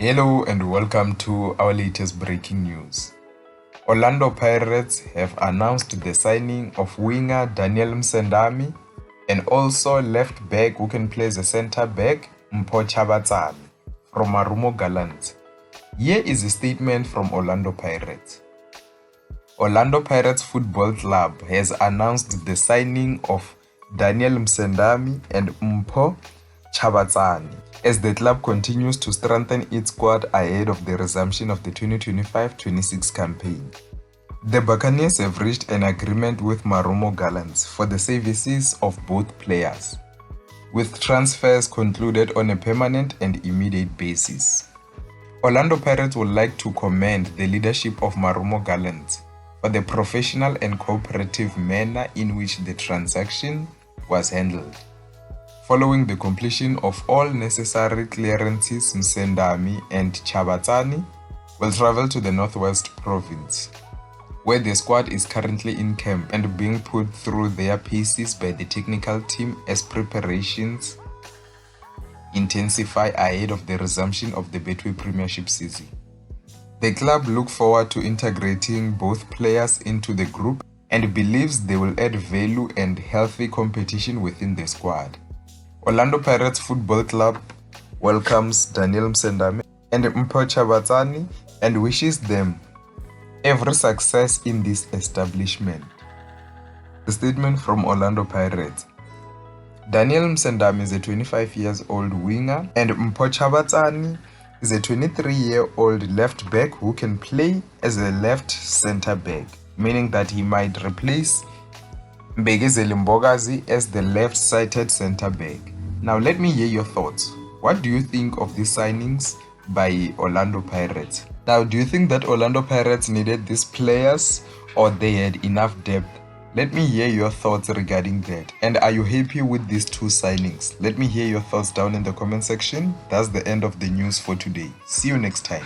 Hello and welcome to our latest breaking news. Orlando Pirates have announced the signing of winger Daniel Msendami and also left back who can play as a center back Mpho Tshabatsane from Marumo Gallants. Here is a statement from Orlando Pirates. Orlando Pirates Football Club has announced the signing of Daniel Msendami and Mpho Tshabatsane as the club continues to strengthen its squad ahead of the resumption of the 2025-26 campaign. The Buccaneers have reached an agreement with Marumo Gallants for the services of both players, with transfers concluded on a permanent and immediate basis. Orlando Pirates would like to commend the leadership of Marumo Gallants for the professional and cooperative manner in which the transaction was handled. Following the completion of all necessary clearances, Msendami and Tshabatsane will travel to the Northwest Province, where the squad is currently in camp and being put through their paces by the technical team as preparations intensify ahead of the resumption of the Betway Premiership season. The club looks forward to integrating both players into the group and believes they will add value and healthy competition within the squad. Orlando Pirates Football Club welcomes Daniel Msendami and Mpho Tshabatsane and wishes them every success in this establishment. The statement from Orlando Pirates. Daniel Msendami is a 25-year-old winger and Mpho Tshabatsane is a 23-year-old left back who can play as a left center back, meaning that he might replace Mbegezeli Mbokazi as the left-sided center back. Now let me hear your thoughts. What do you think of these signings by Orlando Pirates? Now, do you think that Orlando Pirates needed these players or they had enough depth? Let me hear your thoughts regarding that. And are you happy with these two signings? Let me hear your thoughts down in the comment section. That's the end of the news for today. See you next time.